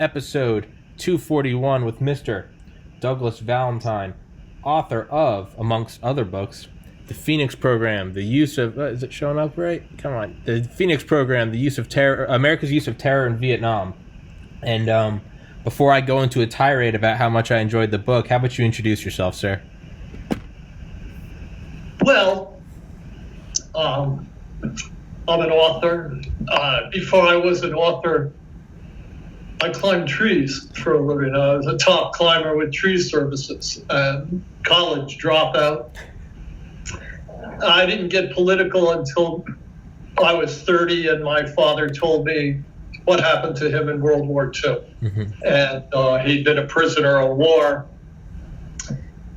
episode 241 with Mr. Douglas Valentine, author of, amongst other books, The Phoenix Program, the use of, is it showing up right? Come on. The Phoenix Program, the use of terror, America's use of terror in Vietnam. And before I go into a tirade about how much I enjoyed the book, how about you introduce yourself, sir? Well, I'm an author. Before I was an author, I climbed trees for a living. I was a top climber with tree services and college dropout. I didn't get political until I was 30, and my father told me what happened to him in World War II. Mm-hmm. And he'd been a prisoner of war.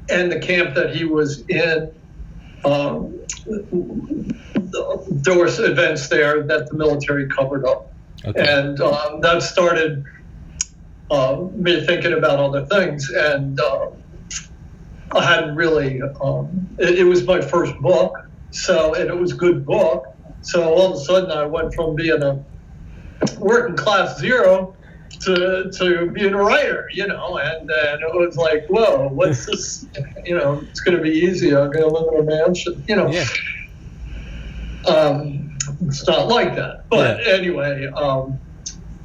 And the camp that he was in, there were events there that the military covered up. Okay. And that started me thinking about other things. And I hadn't really, it was my first book, and it was a good book. So all of a sudden I went from being a working class zero to being a writer, and then it was like, whoa, what's this? It's going to be easy. I'm going to live in a mansion, Yeah. It's not like that. But anyway,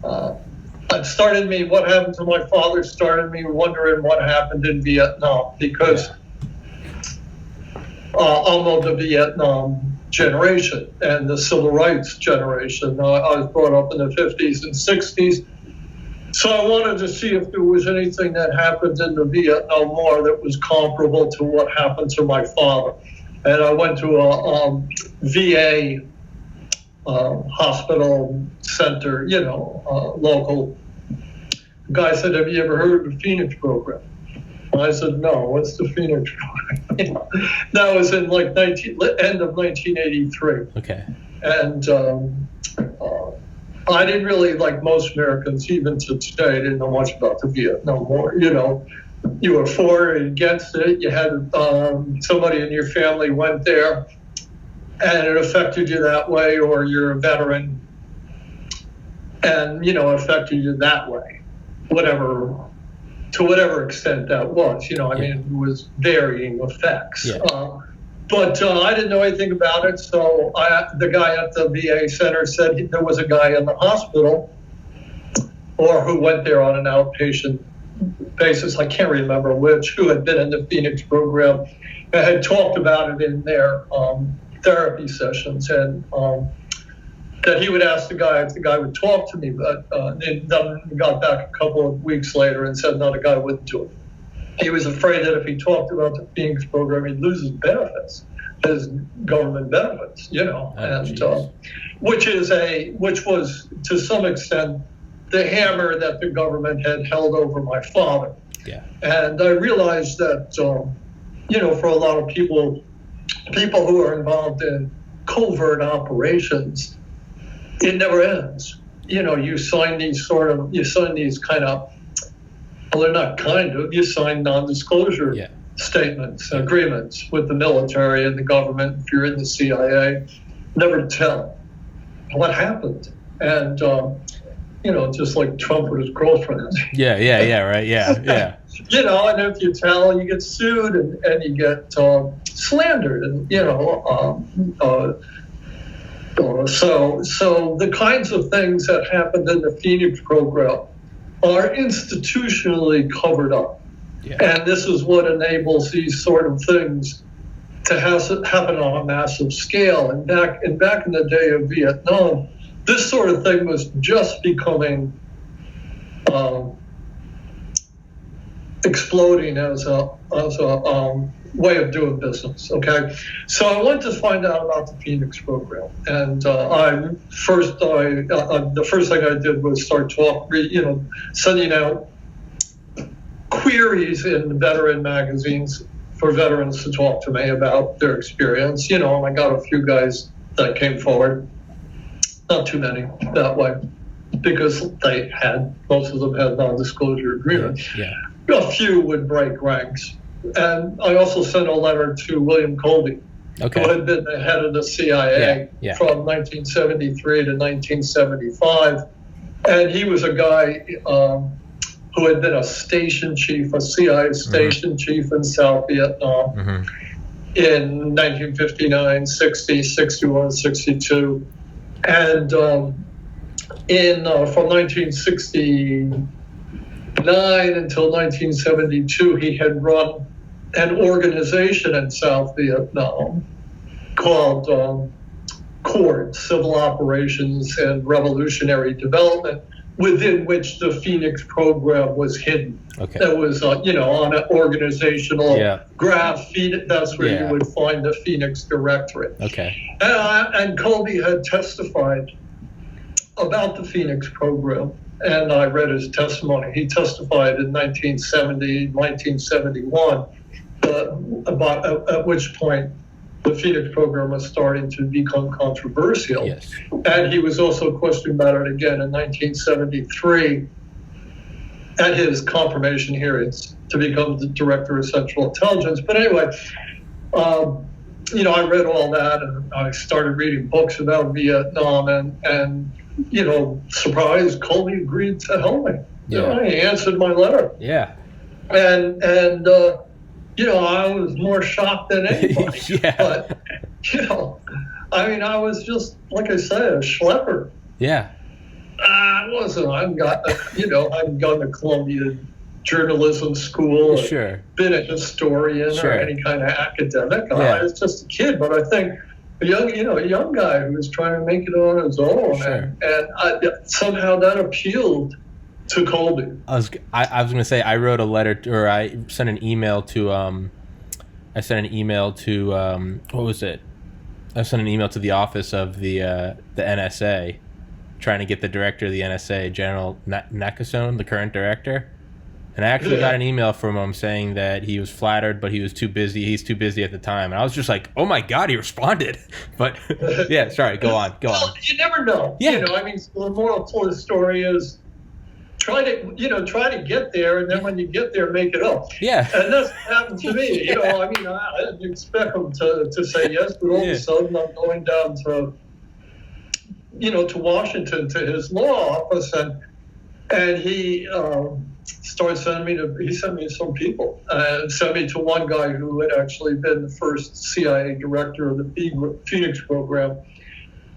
what happened to my father started me wondering what happened in Vietnam, because I'm of the Vietnam generation and the civil rights generation. I was brought up in the 50s and 60s. So I wanted to see if there was anything that happened in the Vietnam War that was comparable to what happened to my father. And I went to a VA hospital center, local. The guy said, "Have you ever heard of the Phoenix Program?" And I said, "No, what's the Phoenix Program?" That was in end of 1983. Okay. And I didn't really, like most Americans, even to today, didn't know much about the Vietnam War. You were for or against it. You had somebody in your family went there, and it affected you that way, or you're a veteran, and affected you that way, to whatever extent that was. I mean, it was varying effects. Yeah. But I didn't know anything about it, so the guy at the VA center said there was a guy in the hospital, or who went there on an outpatient basis, I can't remember which, who had been in the Phoenix Program and had talked about it in their therapy sessions, and that he would ask the guy if the guy would talk to me, but then got back a couple of weeks later and said, no, the guy wouldn't do it. He was afraid that if he talked about the Phoenix Program, he'd lose his benefits, his government benefits, which was to some extent the hammer that the government had held over my father. Yeah. And I realized that, for a lot of people who are involved in covert operations, it never ends. You sign these kind of, well, they're not you sign non-disclosure statements, agreements with the military and the government. If you're in the CIA, never tell what happened. And, just like Trump with his girlfriend. Yeah, right, yeah. And if you tell, you get sued and you get slandered. And, so the kinds of things that happened in the Phoenix Program are institutionally covered up. Yeah. And this is what enables these sort of things to happen on a massive scale. And back in the day of Vietnam, this sort of thing was just becoming exploding as a way of doing business. Okay, so I went to find out about the Phoenix Program, and the first thing I did was start sending out queries in veteran magazines for veterans to talk to me about their experience. And I got a few guys that came forward. Not too many that way, because most of them had non-disclosure agreements. Yeah. A few would break ranks. And I also sent a letter to William Colby, who had been the head of the CIA from 1973 to 1975, And he was a guy who had been a station chief, a CIA station chief in South Vietnam in 1959, 60, 61, 62. And from 1969 until 1972, he had run an organization in South Vietnam called CORD, Civil Operations and Revolutionary Development, within which the Phoenix program was hidden. Okay. That was, on an organizational graph. That's where you would find the Phoenix Directorate. Okay. And Colby had testified about the Phoenix program, and I read his testimony. He testified in 1970, 1971, at which point the Phoenix program was starting to become controversial. Yes. And he was also questioned about it again in 1973 at his confirmation hearings to become the Director of Central Intelligence. But anyway, I read all that, and I started reading books about Vietnam, and surprised, Colby agreed to help me. Yeah. He answered my letter. Yeah. And I was more shocked than anybody. Yeah. But, I was just, like I said, a schlepper. Yeah. I wasn't. I've gone to Columbia Journalism School. Sure. Been a historian or any kind of academic. I was just a kid, but I think a young guy who was trying to make it on his own, Sure. and somehow that appealed to Colby. I was going to say, I wrote a letter, or I sent an email to, what was it? I sent an email to the office of the NSA, trying to get the director of the NSA, General Nakasone, the current director. And I actually got an email from him saying that he was flattered, but he was too busy. He's too busy at the time. And I was just like, oh my God, he responded. But yeah, sorry, go on. Well, you never know. Yeah. The moral to the story is try to get there, and then when you get there, make it up. Yeah. And that's what happened to me. I didn't expect him to say yes, but all of a sudden I'm going down to Washington to his law office, and he started he sent me some people, and sent me to one guy who had actually been the first CIA director of the Phoenix program,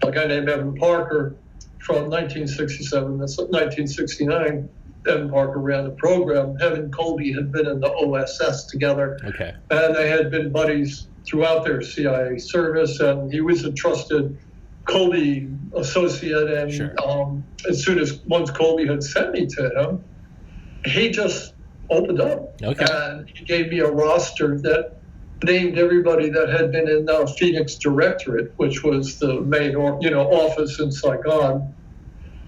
a guy named Evan Parker. From 1967 to 1969, Evan Parker ran the program. Him and Colby had been in the OSS together. Okay. And they had been buddies throughout their CIA service, and he was a trusted Colby associate. And once Colby had sent me to him, he just opened up. Okay. And he gave me a roster that named everybody that had been in the Phoenix Directorate, which was the main office in Saigon,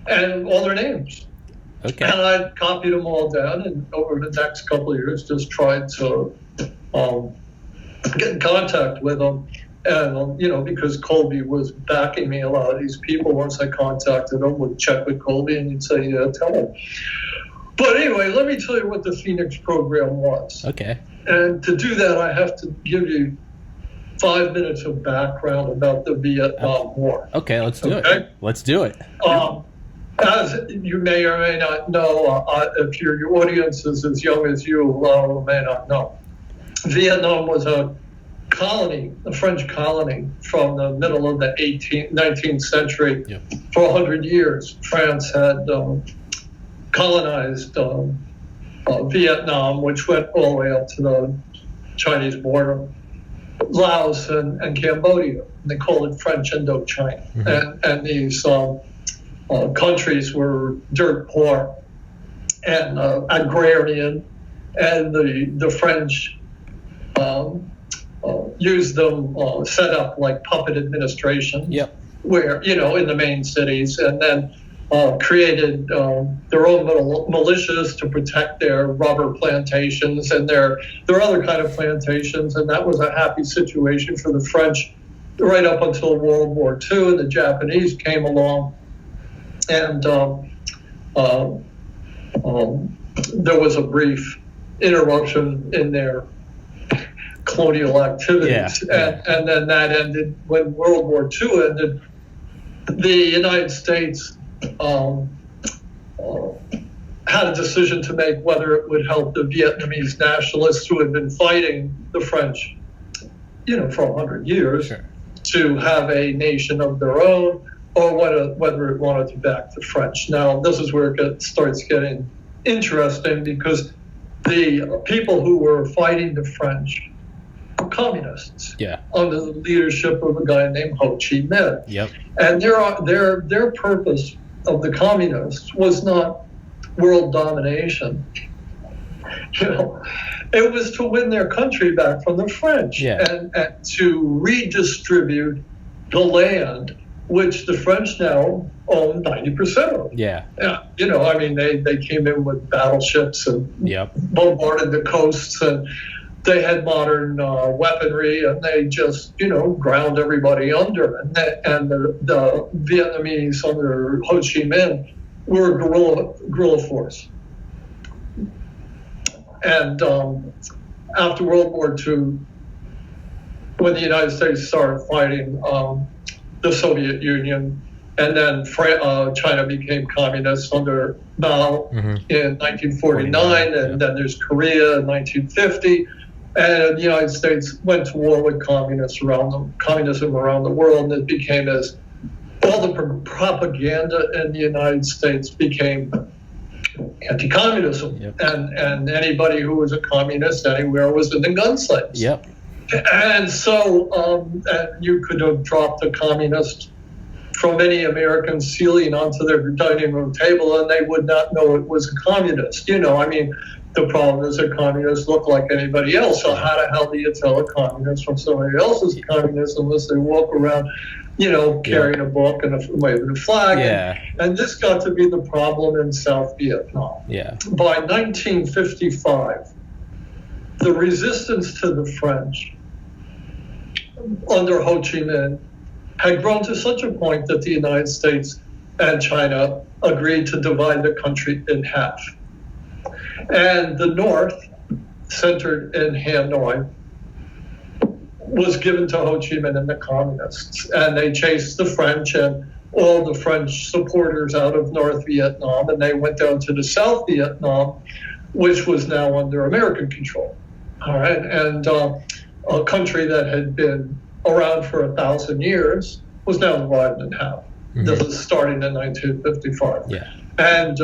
and all their names. Okay. And I copied them all down, and over the next couple of years, just tried to get in contact with them. And because Colby was backing me, a lot of these people, once I contacted them, would check with Colby, and he'd say, "Yeah, tell him." But anyway, let me tell you what the Phoenix program was. Okay. And to do that, I have to give you 5 minutes of background about the Vietnam War. Okay, let's do it. Let's do it. As you may or may not know, if your audience is as young as you, may not know, Vietnam was a French colony from the middle of the 19th century. Yep. For 100 years, France had colonized Vietnam, which went all the way up to the Chinese border, Laos and Cambodia. They call it French Indochina. Mm-hmm. And these countries were dirt poor and agrarian, and the French used them, set up like puppet administration, where, in the main cities, and then created their own little militias to protect their rubber plantations and their other kind of plantations. And that was a happy situation for the French right up until World War II, and the Japanese came along. And there was a brief interruption in their colonial activities. And then that ended. When World War II ended, the United States had a decision to make whether it would help the Vietnamese nationalists who had been fighting the French, for 100 years, Sure. to have a nation of their own, or whether it wanted to back the French. Now, this is where it starts getting interesting, because the people who were fighting the French were communists, Yeah. under the leadership of a guy named Ho Chi Minh. Yep. And their purpose of the communists was not world domination. It was to win their country back from the French, Yeah. and to redistribute the land, which the French now own 90% of. Yeah. They came in with battleships and Yep. bombarded the coasts, and they had modern weaponry, and they just, ground everybody under. And the Vietnamese under Ho Chi Minh were a guerrilla force. And after World War II, when the United States started fighting the Soviet Union, and then China became communist under Mao in 1949, and then there's Korea in 1950, and the United States went to war with communism around the world, and it became all the propaganda in the United States became anti-communism. Yep. And anybody who was a communist anywhere was in the gun slaves. Yep. And so and you could have dropped a communist from any American ceiling onto their dining room table, and they would not know it was a communist. The problem is that communists look like anybody else. So how the hell do you tell a communist from somebody else's communist unless they walk around, carrying a book and waving a flag? Yeah. And this got to be the problem in South Vietnam. Yeah. By 1955, the resistance to the French under Ho Chi Minh had grown to such a point that the United States and China agreed to divide the country in half. And the North, centered in Hanoi, was given to Ho Chi Minh and the communists. And they chased the French and all the French supporters out of North Vietnam, and they went down to the South Vietnam, which was now under American control. All right, and a country that had been around for 1,000 years was now divided in half. This is starting in 1955. Yeah. And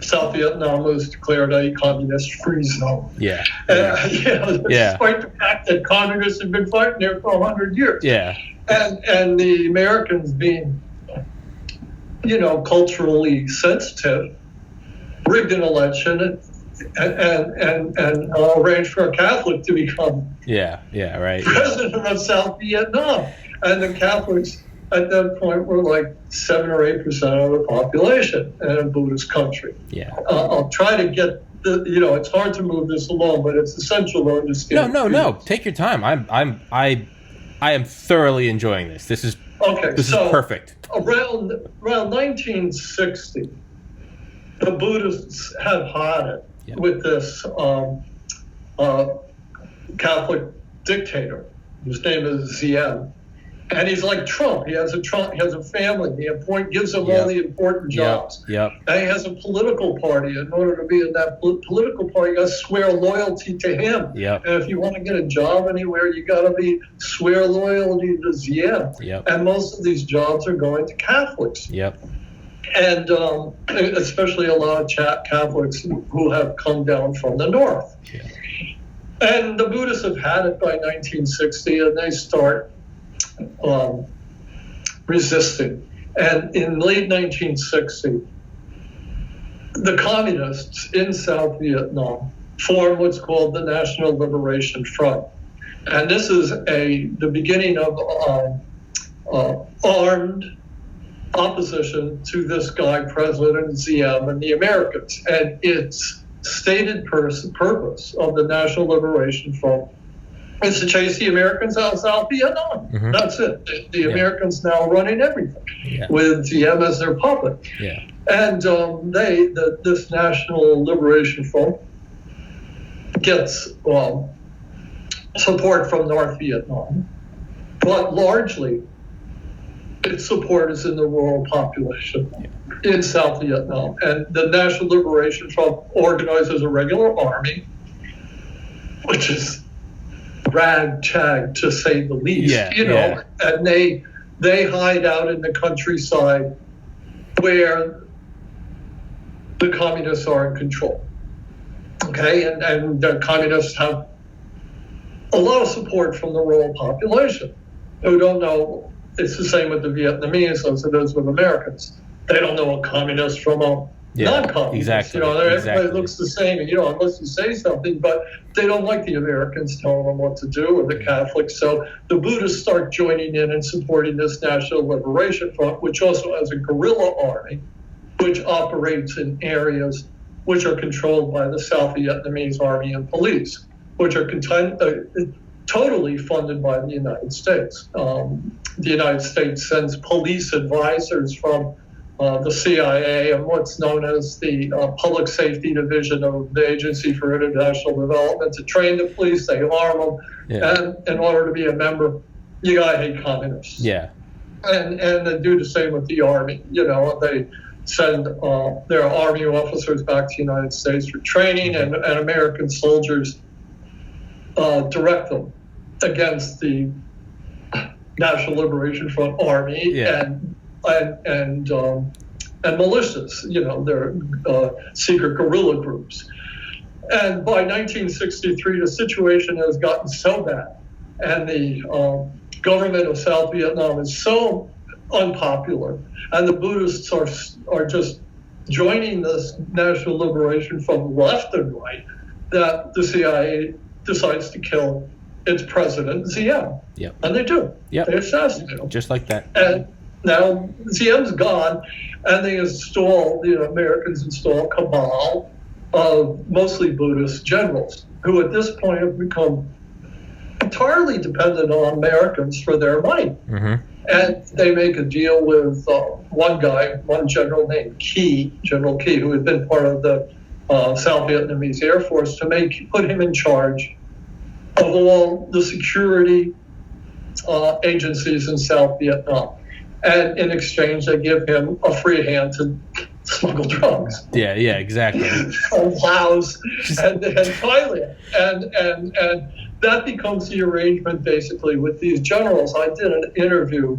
South Vietnam was declared a communist-free zone. Yeah. Despite the fact that communists had been fighting there for 100 years. Yeah. And the Americans, being, culturally sensitive, rigged an election and arranged for a Catholic to become right. president of South Vietnam. And the Catholics at that point were like 7 or 8% of the population in a Buddhist country. Yeah. I'll try to get it's hard to move this along, but it's essential to understand. No. Take your time. I am thoroughly enjoying this. This is perfect. Around 1960, the Buddhists had had it with this Catholic dictator. His name is Ziem. And he's like Trump. He has a family. He gives him all the important jobs. Yep. And he has a political party. In order to be in that political party, you got to swear loyalty to him. Yep. And if you want to get a job anywhere, you got to swear loyalty to Ziem. Yep. And most of these jobs are going to Catholics. Yep. And especially a lot of Catholics who have come down from the north. Yeah. And the Buddhists have had it by 1960, and they start resisting. And in late 1960, the communists in South Vietnam formed what's called the National Liberation Front. And this is the beginning of armed opposition to this guy, President Ziem, and the Americans. And its stated purpose of the National Liberation Front is to chase the Americans out of South Vietnam. Mm-hmm. That's it. The Americans now running everything with Ziem as their puppet. Yeah. And this National Liberation Front gets support from North Vietnam, but largely its support is in the rural population in South Vietnam. And the National Liberation Front organizes a regular army, which is ragtag to say the least, and they hide out in the countryside where the communists are in control. Okay, and the communists have a lot of support from the rural population who don't know. It's the same with the Vietnamese as it is with Americans. They don't know a communist from a non-communist. Exactly. Everybody looks the same, unless you say something, but they don't like the Americans telling them what to do, or the Catholics. So the Buddhists start joining in and supporting this National Liberation Front, which also has a guerrilla army, which operates in areas which are controlled by the South Vietnamese Army and police, which are totally funded by the United States. The United States sends police advisors from the CIA and what's known as the Public Safety Division of the Agency for International Development to train the police. They arm them, and in order to be a member, you gotta hate communists. Yeah, and they do the same with the army. They send their army officers back to the United States for training, and American soldiers direct them against the National Liberation Front army and militias. They're secret guerrilla groups. And by 1963, the situation has gotten so bad, and the government of South Vietnam is so unpopular, and the Buddhists are just joining this National Liberation Front left and right, that the CIA decides to kill its president, Diem. Yep. And they do. Yep. They assassinate him. Just like that. And now Diem's gone, and the Americans install a cabal of mostly Buddhist generals, who at this point have become entirely dependent on Americans for their money. Mm-hmm. And they make a deal with one general named General Key, who had been part of the South Vietnamese Air Force, to put him in charge of all the security agencies in South Vietnam. And in exchange, they give him a free hand to smuggle drugs. Yeah, exactly. From Laos and Thailand. And that becomes the arrangement, basically, with these generals. I did an interview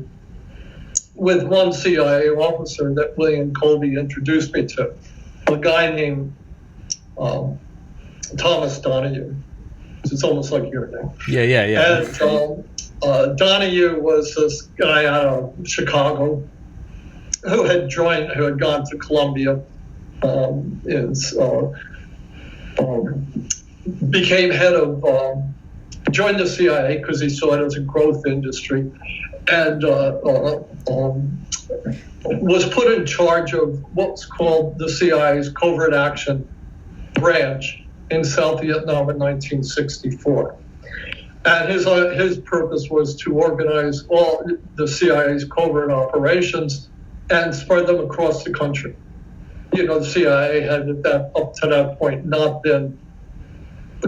with one CIA officer that William Colby introduced me to, a guy named Thomas Donahue. It's almost like your name. Yeah. And Donahue was this guy out of Chicago who had gone to Columbia, became head of, joined the CIA because he saw it as a growth industry, and was put in charge of what's called the CIA's Covert Action Branch in South Vietnam in 1964. And his purpose was to organize all the CIA's covert operations and spread them across the country. The CIA had up to that point not been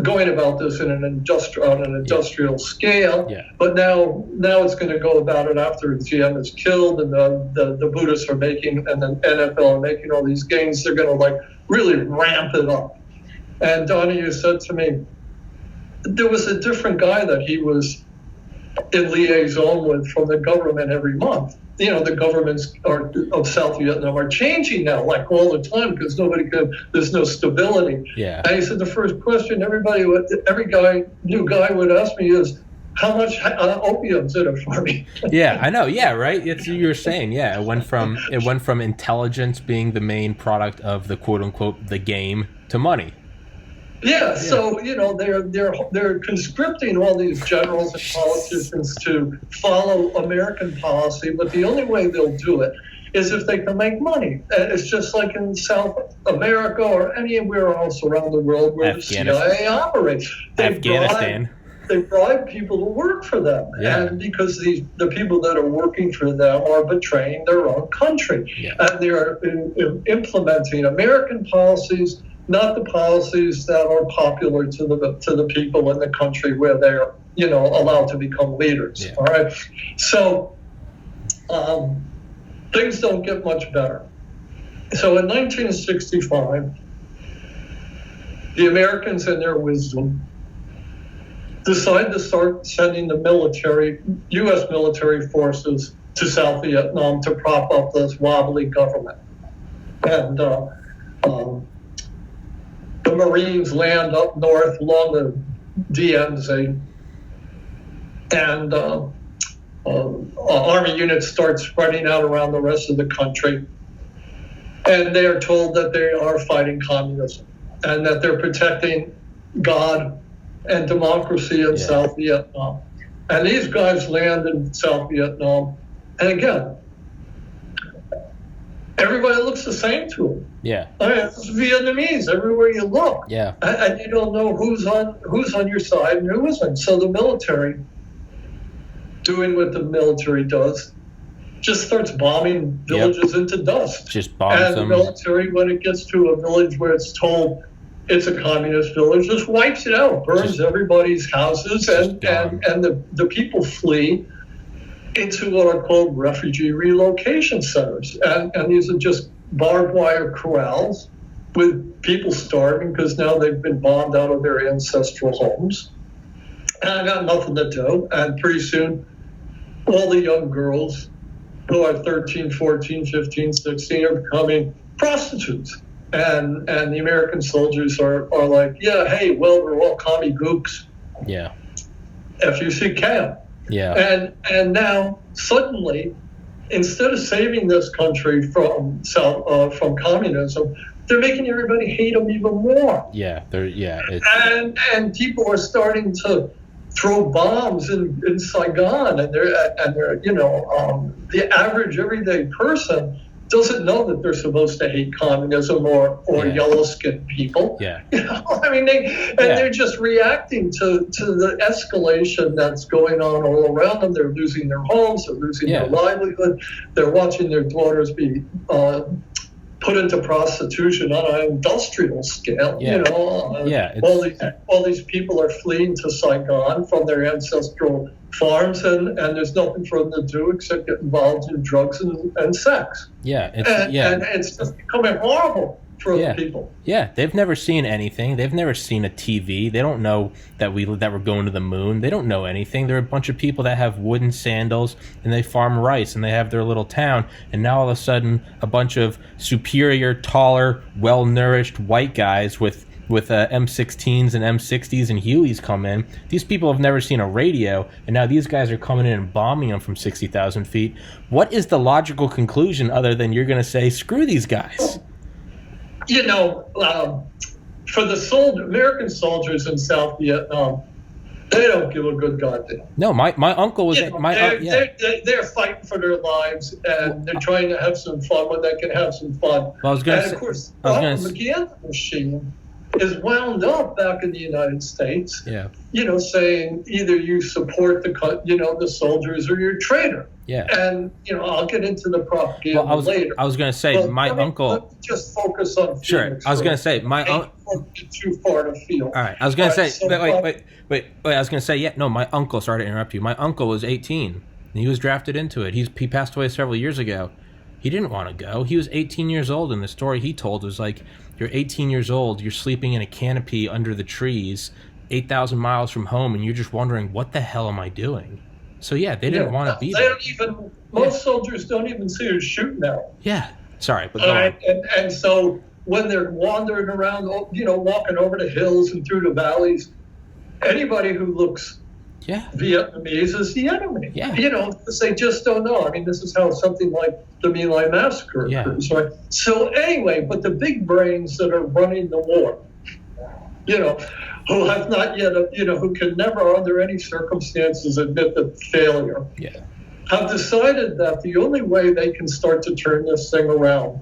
going about this on an industrial scale, but now it's going to go about it after GM is killed, and the Buddhists are making, and the NFL are making all these gains. They're going to really ramp it up. And Donahue said to me, there was a different guy that he was in liaison with from the government every month. The governments of South Vietnam are changing now, all the time, because there's no stability. Yeah. And he said the first question every new guy would ask me is, how much opium's in it for me? Yeah, I know. Yeah, right. It's you were saying. Yeah, it went from intelligence being the main product of the quote unquote the game to money. Yeah, so they're conscripting all these generals and politicians to follow American policy, but the only way they'll do it is if they can make money. And it's just like in South America or anywhere else around the world where the CIA operates. They bribe people to work for them, and because the people that are working for them are betraying their own country, and they are implementing American policies, not the policies that are popular to the people in the country where they're allowed to become leaders. All right, so things don't get much better. So in 1965, the Americans, in their wisdom, decided to start sending the U.S. military forces to South Vietnam to prop up this wobbly government. And the Marines land up north along the DMZ, and Army units start spreading out around the rest of the country. And they are told that they are fighting communism and that they're protecting God and democracy in South Vietnam. And these guys land in South Vietnam. And again, everybody looks the same to them. Yeah. I mean, it's Vietnamese everywhere you look. Yeah. And you don't know who's on your side and who isn't. So the military, doing what the military does, just starts bombing villages into dust. Just bombs and them. The military, when it gets to a village where it's told it's a communist village, just wipes it out, burns everybody's houses, and the people flee into what are called refugee relocation centers. And these are just barbed wire corrals with people starving because now they've been bombed out of their ancestral homes and got nothing to do. And pretty soon, all the young girls who are 13, 14, 15, 16 are becoming prostitutes. And the American soldiers are like, yeah, hey, well, we're all commie gooks. Yeah. F-U-C-K. Yeah. And now suddenly, instead of saving this country from communism, they're making everybody hate them even more. Yeah. And people are starting to throw bombs in Saigon, and they're the average everyday person doesn't know that they're supposed to hate communism or yellow-skinned people. Yeah. I mean, they're just reacting to the escalation that's going on all around them. They're losing their homes, they're losing their livelihood, they're watching their daughters be put into prostitution on an industrial scale. All these people are fleeing to Saigon from their ancestral farms, and there's nothing for them to do except get involved in drugs and sex. And it's just becoming horrible for the people. Yeah, they've never seen anything. They've never seen a TV. They don't know that we're going to the moon. They don't know anything. They're a bunch of people that have wooden sandals and they farm rice and they have their little town. And now all of a sudden, a bunch of superior, taller, well-nourished white guys with M16s and M60s and Hueys come in. These people have never seen a radio, and now these guys are coming in and bombing them from 60,000 feet. What is the logical conclusion other than you're going to say, screw these guys? For the American soldiers in South Vietnam, they don't give a good goddamn. No, my uncle was... They're fighting for their lives, and they're trying to have some fun when they can have some fun. Well, of course, the propaganda machine is wound up back in the United States. Saying either you support the soldiers or you're a traitor. And I'll get into the propaganda later. I was going to say my uncle. Let me just focus on. Sure, I was going to say my uncle. Too far to feel. All right, I was going to say. Wait. I was going to say my uncle. Sorry to interrupt you. My uncle was 18. And he was drafted into it. He passed away several years ago. He didn't want to go. He was 18 years old, and the story he told was like, you're 18 years old, you're sleeping in a canopy under the trees, 8,000 miles from home, and you're just wondering, what the hell am I doing? So they didn't want to be there. Most soldiers don't even see a shoot now. Yeah, sorry, but go on. And so when they're wandering around, walking over the hills and through the valleys, anybody who looks Vietnamese is the enemy. Because they just don't know. I mean, this is how something like the My Lai massacre occurs, right? So anyway, but the big brains that are running the war, who have not yet, who can never under any circumstances admit the failure, have decided that the only way they can start to turn this thing around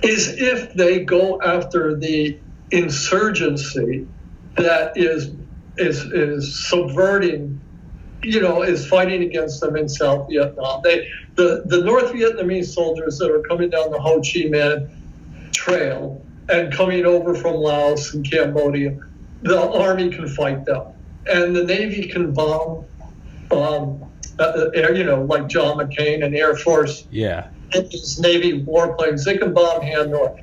is if they go after the insurgency that is subverting, is fighting against them in South Vietnam. The North Vietnamese soldiers that are coming down the Ho Chi Minh Trail and coming over from Laos and Cambodia, the army can fight them, and the Navy can bomb like John McCain and Air Force. Yeah. These Navy warplanes, they can bomb Hanoi.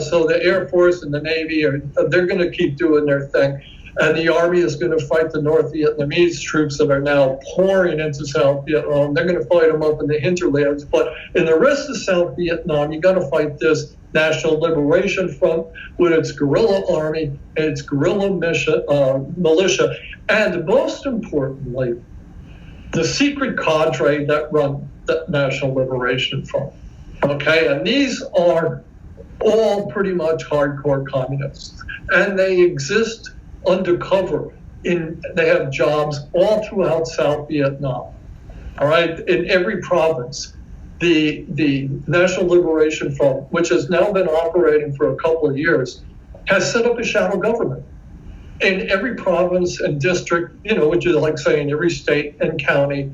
So the Air Force and the Navy they're going to keep doing their thing, and the Army is going to fight the North Vietnamese troops that are now pouring into South Vietnam. They're going to fight them up in the hinterlands, but in the rest of South Vietnam, you got to fight this National Liberation Front with its guerrilla army and its guerrilla militia, and most importantly, the secret cadre that run the National Liberation Front. Okay, and these are all pretty much hardcore communists, and they exist undercover. They have jobs all throughout South Vietnam. All right, in every province. The National Liberation Front, which has now been operating for a couple of years, has set up a shadow government in every province and district, which is like saying every state and county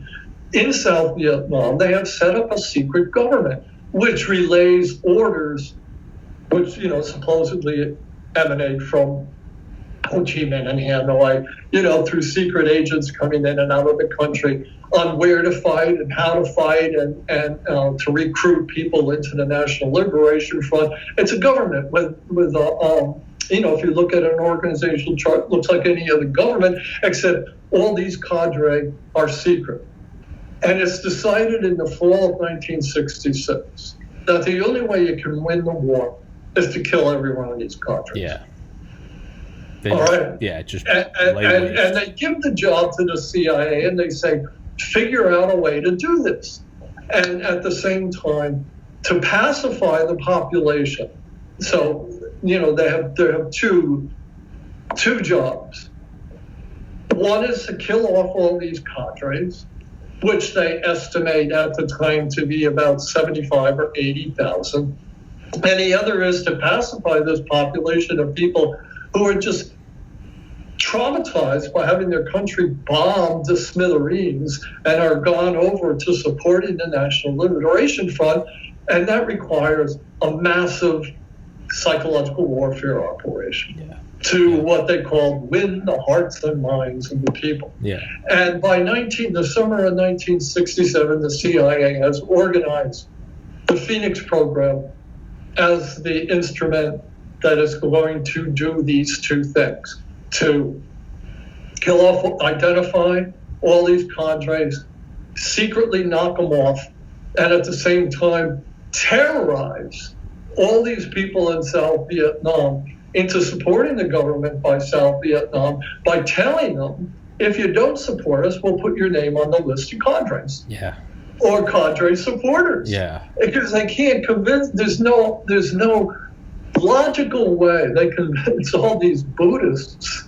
in South Vietnam. They have set up a secret government which relays orders, which supposedly emanate from Ho Chi Minh and Hanoi, through secret agents coming in and out of the country, on where to fight and how to fight and to recruit people into the National Liberation Front. It's a government with if you look at an organizational chart, it looks like any other government, except all these cadre are secret. And it's decided in the fall of 1966 that the only way you can win the war is to kill every one of these cadres. Yeah. All right. Yeah, just and they give the job to the CIA and they say, figure out a way to do this. And at the same time, to pacify the population. So, they have two jobs. One is to kill off all these cadres, which they estimate at the time to be about 75 or 80,000. And the other is to pacify this population of people who are just traumatized by having their country bombed to smithereens and are gone over to supporting the National Liberation Front. And that requires a massive psychological warfare operation to what they call win the hearts and minds of the people. Yeah. And by the summer of 1967, the CIA has organized the Phoenix program as the instrument that is going to do these two things: to kill off, identify all these cadres, secretly knock them off, and at the same time terrorize all these people in South Vietnam into supporting the government by South Vietnam by telling them, if you don't support us, we'll put your name on the list of cadres. Yeah. Or cadre supporters. Yeah. Because they can't convince, there's no logical way they convince all these Buddhists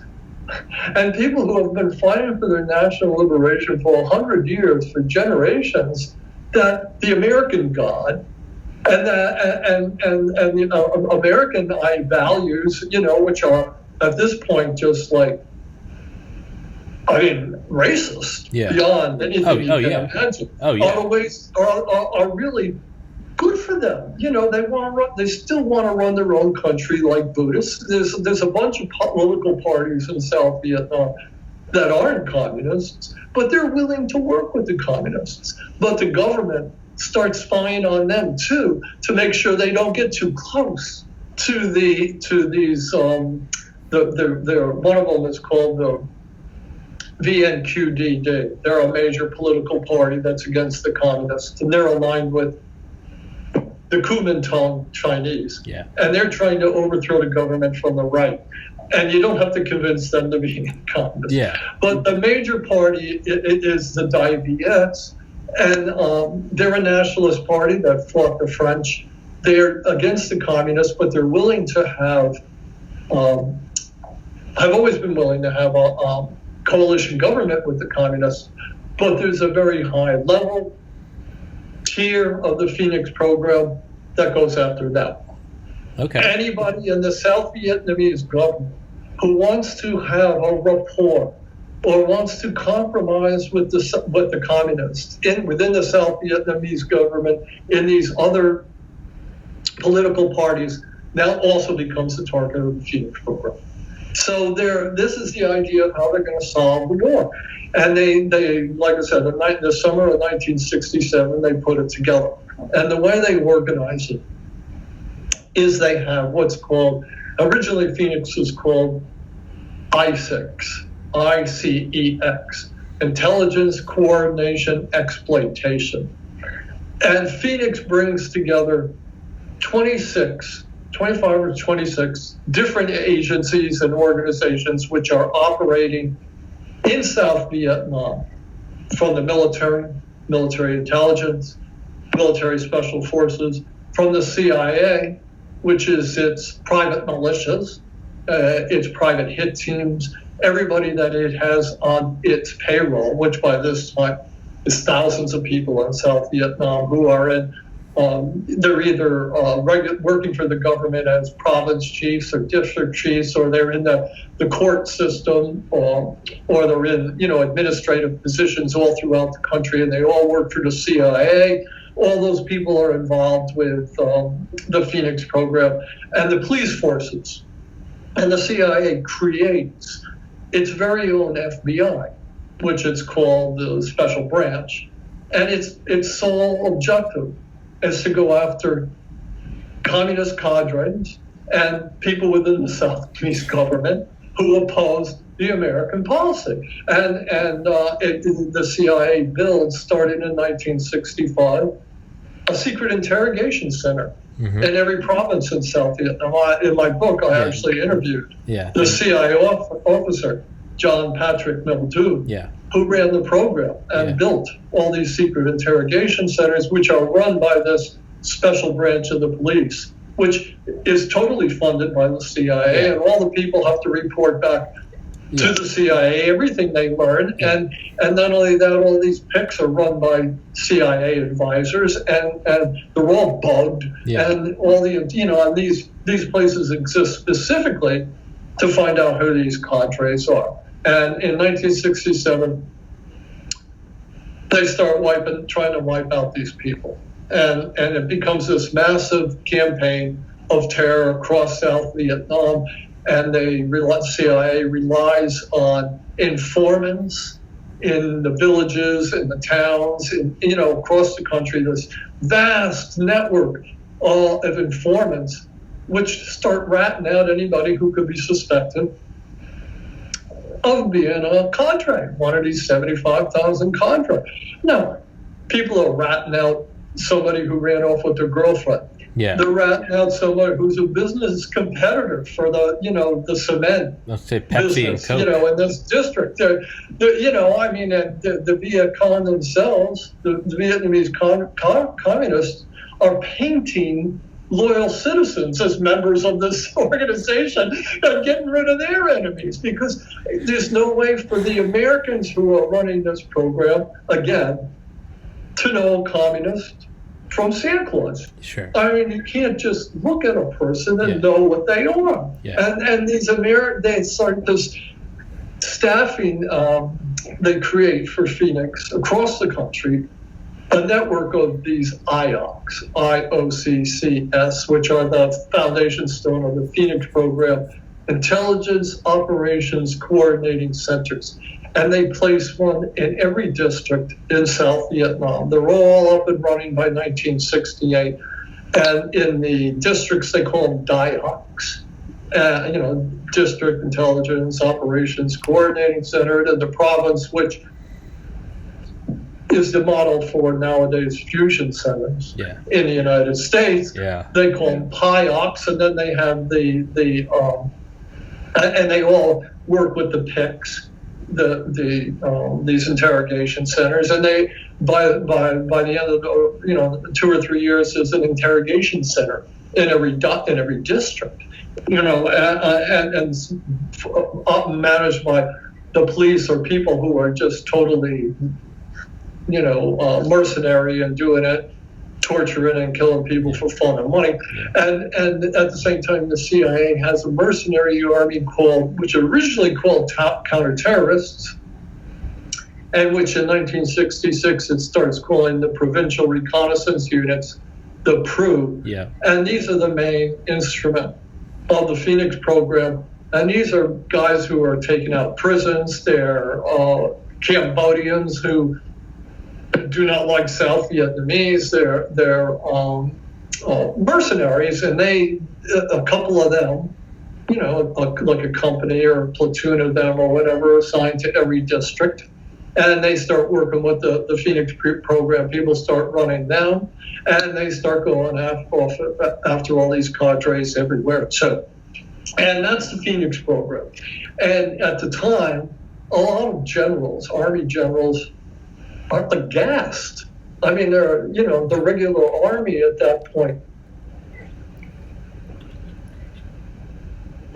and people who have been fighting for their national liberation for 100 years, for generations, that the American God and American values, which are at this point just like, racist beyond anything you can imagine. Are really good for them. They still want to run their own country like Buddhists. There's a bunch of political parties in South Vietnam that aren't communists, but they're willing to work with the communists. But the government starts spying on them too, to make sure they don't get too close to these. One of them is called the VNQDD. They're a major political party that's against the communists, and they're aligned with the Kuomintang Chinese. Yeah. And they're trying to overthrow the government from the right. And you don't have to convince them to be communist. Yeah. But the major party is the Dai Viets, and they're a nationalist party that fought the French. They're against the communists, but they're willing to have, I've always been willing to have a coalition government with the communists, but there's a very high level tier of the Phoenix program that goes after that. Okay. Anybody in the South Vietnamese government who wants to have a rapport or wants to compromise with the communists within the South Vietnamese government in these other political parties now also becomes the target of the Phoenix program. So this is the idea of how they're going to solve the war. And they like I said, in the summer of 1967, they put it together. And the way they organize it is they have what's called, originally Phoenix was called ICEX, ICEX, Intelligence, Coordination, Exploitation. And Phoenix brings together 25 or 26 different agencies and organizations which are operating in South Vietnam, from the military intelligence, military special forces, from the CIA, which is its private militias, its private hit teams, everybody that it has on its payroll, which by this time is thousands of people in South Vietnam who are in, they're either working for the government as province chiefs or district chiefs, or they're in the court system, or they're in administrative positions all throughout the country, and they all work for the CIA. All those people are involved with the Phoenix program and the police forces. And the CIA creates its very own FBI, which it's called the Special Branch. And its sole objective is to go after communist cadres and people within the South Vietnamese government who oppose the American policy. And the CIA build started in 1965 a secret interrogation center in every province in South Vietnam. In my book, I actually interviewed the CIA officer, John Patrick Mildew, who ran the program and built all these secret interrogation centers, which are run by this special branch of the police, which is totally funded by the CIA, and all the people have to report back to the CIA everything they learn, and not only that, all these PICs are run by CIA advisors, and they're all bugged, and all the and these places exist specifically to find out who these cadres are. And in 1967, they start trying to wipe out these people, and it becomes this massive campaign of terror across South Vietnam. And CIA relies on informants in the villages, in the towns, across the country. This vast network of informants, which start ratting out anybody who could be suspected of being a cadre, one of these 75,000 cadre. Now, people are ratting out somebody who ran off with their girlfriend. They're ratting out somebody who's a business competitor for the cement. Let's say Pepsi business, and Coke. in this district. The Viet Cong themselves, the Vietnamese communists, are painting loyal citizens as members of this organization and getting rid of their enemies, because there's no way for the Americans who are running this program, again, to know a communist from Santa Claus. Sure. I mean, you can't just look at a person and know what they are. And these they start this staffing they create for Phoenix across the country, a network of these IOCs, IOCCS, which are the foundation stone of the Phoenix program, Intelligence Operations Coordinating Centers. And they place one in every district in South Vietnam. They're all up and running by 1968. And in the districts, they call them DIOCs, District Intelligence Operations Coordinating Center. And the province, which is the model for nowadays fusion centers in the United States, they call them PIOCs. And then they have and they all work with the PICs. These interrogation centers, and they by the end of 2 or 3 years, there's an interrogation center in every district, and managed by the police or people who are just totally, mercenary and doing it, torturing and killing people for fun and money. And at the same time, the CIA has a mercenary army which originally called counterterrorists, and which in 1966 it starts calling the Provincial Reconnaissance Units, the PRU. And these are the main instrument of the Phoenix program And these are guys who are taken out of prisons. They're Cambodians who do not like South Vietnamese. They're mercenaries, and a couple of them, like a company or a platoon of them or whatever, assigned to every district. And they start working with the Phoenix program. People start running them, and they start going after all these cadres everywhere. And that's the Phoenix program. And at the time, a lot of generals, Army generals, are aghast. I mean, they're, the regular Army at that point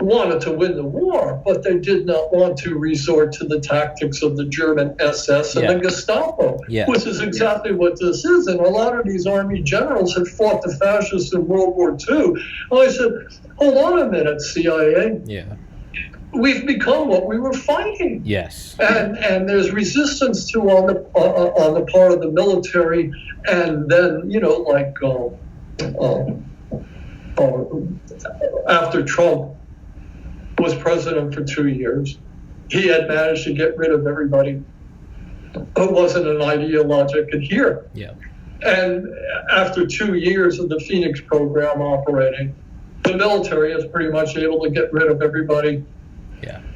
wanted to win the war, but they did not want to resort to the tactics of the German SS and the Gestapo, which is exactly what this is. And a lot of these Army generals had fought the fascists in World War II. And I said, hold on a minute, CIA. Yeah. We've become what we were fighting. Yes. And there's resistance to on the part of the military, and then after Trump was president for 2 years, he had managed to get rid of everybody who wasn't an ideologic adherent. Yeah. And after 2 years of the Phoenix program operating, the military is pretty much able to get rid of everybody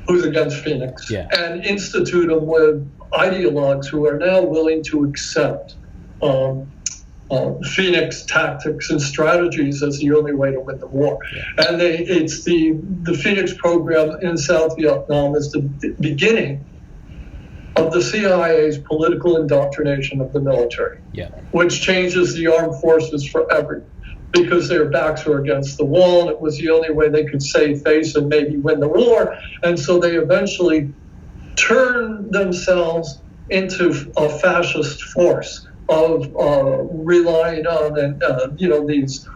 who's against Phoenix and institute them with ideologues who are now willing to accept Phoenix tactics and strategies as the only way to win the war. Yeah. And it's the Phoenix program in South Vietnam is the beginning of the CIA's political indoctrination of the military, which changes the armed forces forever, because their backs were against the wall, and it was the only way they could save face and maybe win the war. And so they eventually turned themselves into a fascist force of relying on these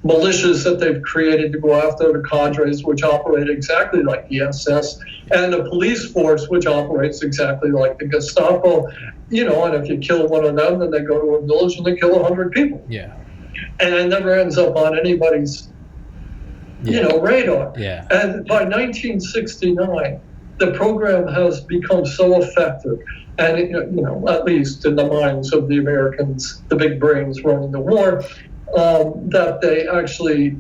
militias that they've created to go after the cadres, which operate exactly like the SS, and the police force, which operates exactly like the Gestapo. And if you kill one of them, then they go to a village and they kill 100 people. Yeah. And it never ends up on anybody's, radar. Yeah. And by 1969, the program has become so effective, and at least in the minds of the Americans, the big brains running the war, that they actually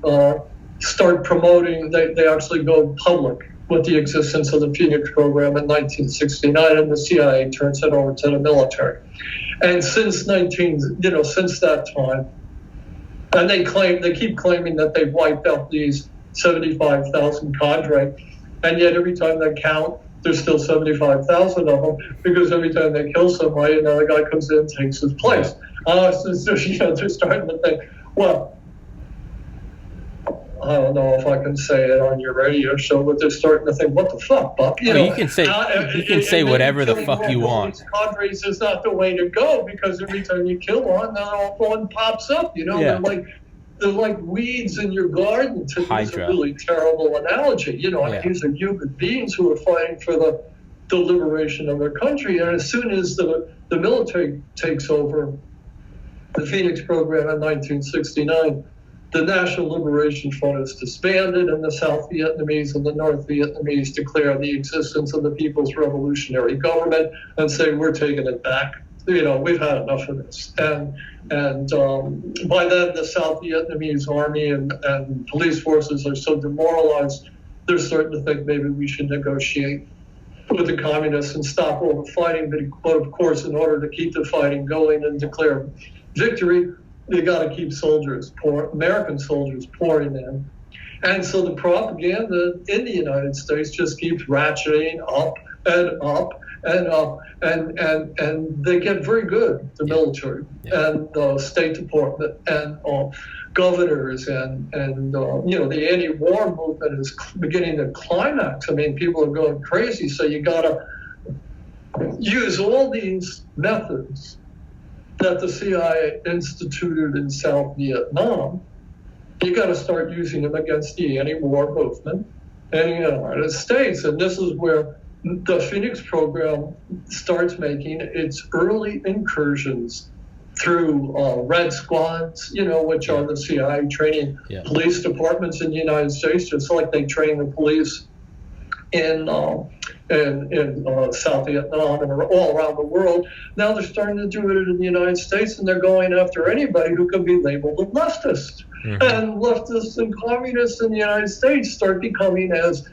start promoting. They actually go public with the existence of the Phoenix program in 1969, and the CIA turns it over to the military. And since that time, and they keep claiming that they've wiped out these 75,000 cadre, and yet every time they count, there's still 75,000 of them, because every time they kill somebody, another guy comes in and takes his place. They're starting to think, well, I don't know if I can say it on your radio show, but they're starting to think, what the fuck, Buck? You can say whatever the fuck you want. Cadres is not the way to go, because every time you kill one pops up. They're like weeds in your garden. To use a really terrible analogy. These are human beings who are fighting for the liberation of their country. And as soon as the military takes over the Phoenix program in 1969, the National Liberation Front is disbanded, and the South Vietnamese and the North Vietnamese declare the existence of the People's Revolutionary Government and say, we're taking it back. We've had enough of this. And by then, the South Vietnamese army and police forces are so demoralized, they're starting to think maybe we should negotiate with the communists and stop all the fighting. But of course, in order to keep the fighting going and declare victory, they got to keep American soldiers pouring in. And so the propaganda in the United States just keeps ratcheting up and up and up, and they get very good, the military and the State Department and governors and the anti-war movement is beginning to climax. I mean, people are going crazy, so you got to use all these methods that the CIA instituted in South Vietnam. You got to start using them against the anti-war movement in the United States. And this is where the Phoenix program starts making its early incursions through Red Squads, which are the CIA training police departments in the United States, just like they train the police in South Vietnam and all around the world. Now they're starting to do it in the United States, and they're going after anybody who can be labeled a leftist. Mm-hmm. And leftists and communists in the United States start becoming as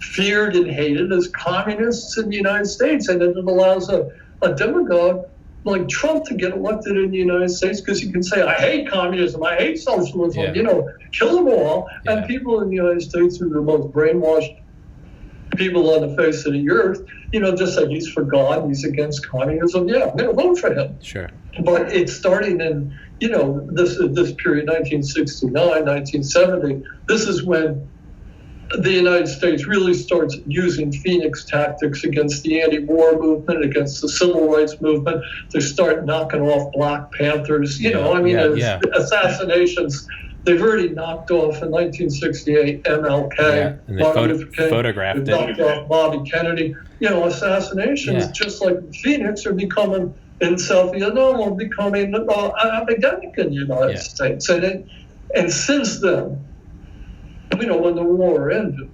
feared and hated as communists in the United States, and it allows a demagogue like Trump to get elected in the United States because he can say, I hate communism, I hate socialism, kill them all. Yeah. And people in the United States who are the most brainwashed people on the face of the earth, just say he's for God, he's against communism. Yeah, I'm going to vote for him. Sure. But it's starting in, this period, 1969, 1970, this is when the United States really starts using Phoenix tactics against the anti-war movement, against the civil rights movement. They start knocking off Black Panthers. Assassinations. They've already knocked off in 1968 MLK, and they photographed it. Knocked off Bobby Kennedy. Assassinations just like Phoenix are becoming in South Vietnam are becoming epidemic in the United States, and since then. When the war ended,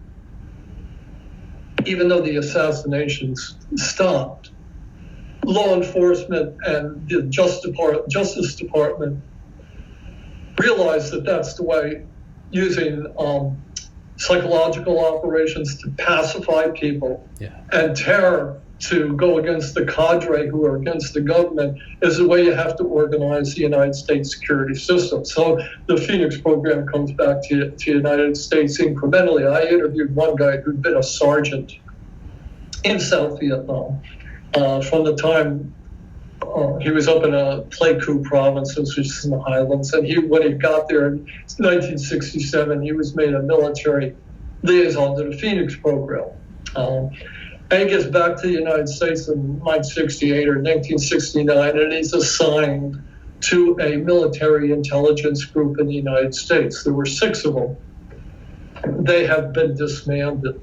even though the assassinations stopped, law enforcement and the Justice Department realized that that's the way, using psychological operations to pacify people and terror to go against the cadre who are against the government is the way you have to organize the United States security system. So the Phoenix program comes back to the United States incrementally. I interviewed one guy who'd been a sergeant in South Vietnam from the time he was up in a Pleiku province, which is in the highlands. And when he got there in 1967, he was made a military liaison to the Phoenix program. And he gets back to the United States in 1968 or 1969, and he's assigned to a military intelligence group in the United States. There were 6 of them. They have been dismantled.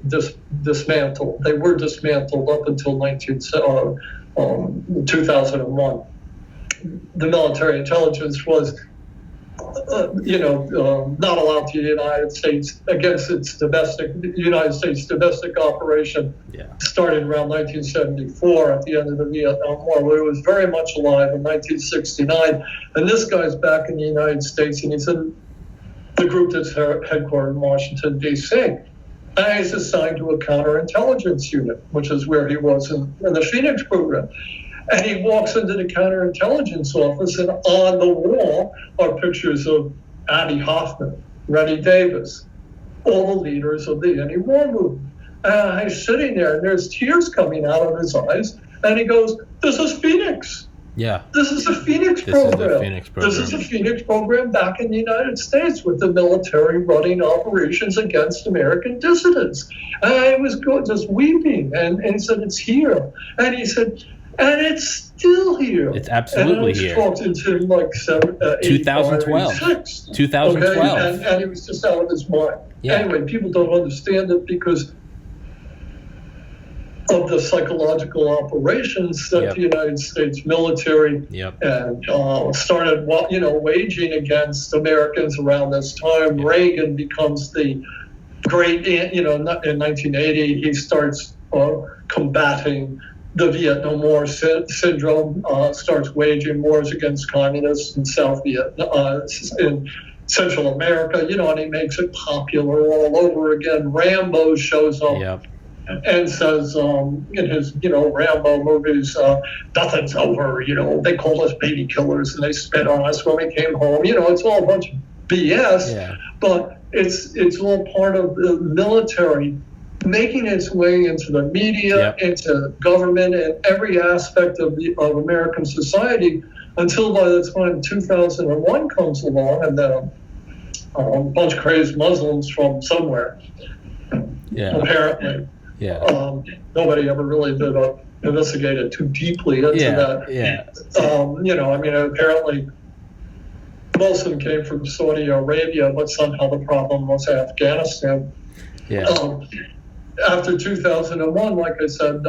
They were dismantled up until 2001. The military intelligence was not allowed to the United States against its United States domestic operation. Started around 1974 at the end of the Vietnam War, where it was very much alive in 1969. And this guy's back in the United States, and he's in the group that's headquartered in Washington, D.C. And he's assigned to a counterintelligence unit, which is where he was in the Phoenix program. And he walks into the counterintelligence office, and on the wall are pictures of Abbie Hoffman, Reddy Davis, all the leaders of the anti-war movement. And he's sitting there, and there's tears coming out of his eyes, and he goes, "This is Phoenix. Yeah. This is the Phoenix program. This is the Phoenix program back in the United States with the military running operations against American dissidents." And I was just weeping, and he said, "It's here." And he said, and it's still here. It's absolutely here. And I talked to him like 2012. 2012. Okay? And he was just out of his mind. Yeah. Anyway, people don't understand it because of the psychological operations that the United States military started, waging against Americans around this time. Yep. Reagan becomes the great, in 1980, he starts combating the Vietnam War syndrome, starts waging wars against communists in South Vietnam, in Central America, and he makes it popular all over again. Rambo shows up and says in his, Rambo movies, nothing's over, they called us baby killers and they spit on us when we came home. It's all a bunch of BS, but it's all part of the military making its way into the media, into government, and every aspect of American society, until by the time 2001 comes along, and then a bunch of crazed Muslims from somewhere, apparently. Nobody ever really did investigate it too deeply into that. Apparently most of them came from Saudi Arabia, but somehow the problem was Afghanistan. After 2001, like I said,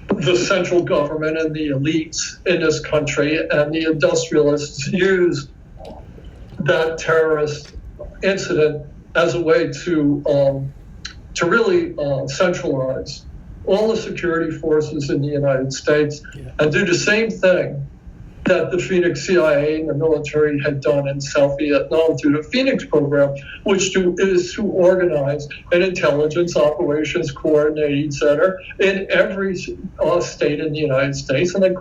the central government and the elites in this country and the industrialists use that terrorist incident as a way to really centralize all the security forces in the United States and do the same thing that the Phoenix CIA and the military had done in South Vietnam through the Phoenix program, which is to organize an intelligence operations coordinating center in every state in the United States. And they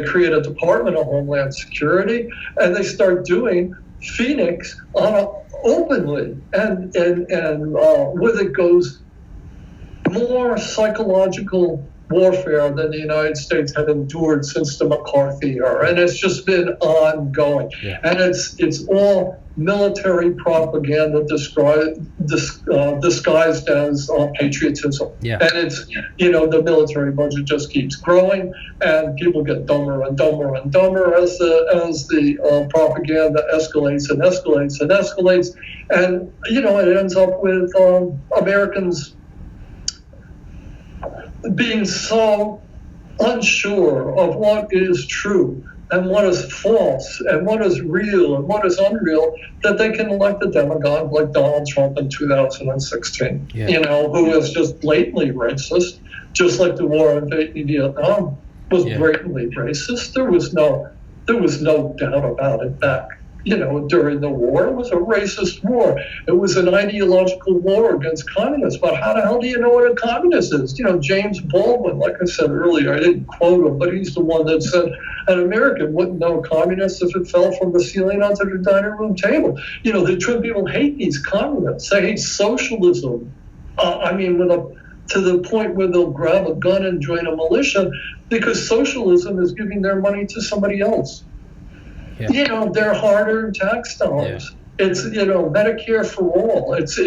create a Department of Homeland Security, and they start doing Phoenix openly. And with it goes more psychological warfare than the United States had endured since the McCarthy era, and it's just been ongoing. Yeah. And it's all military propaganda disguised as patriotism. Yeah. And it's the military budget just keeps growing, and people get dumber and dumber and dumber as the propaganda escalates and escalates and escalates, and it ends up with Americans being so unsure of what is true and what is false and what is real and what is unreal that they can elect a demagogue like Donald Trump in 2016, who is just blatantly racist, just like the war in Vietnam was blatantly racist. There was no doubt about it back. During the war, it was a racist war. It was an ideological war against communists. But how the hell do you know what a communist is? James Baldwin, like I said earlier, I didn't quote him, but he's the one that said an American wouldn't know a communist if it fell from the ceiling onto the dining room table. The Trump people hate these communists. They hate socialism. To the point where they'll grab a gun and join a militia because socialism is giving their money to somebody else. Yeah. Their hard-earned tax dollars. Yeah. It's Medicare for all. It's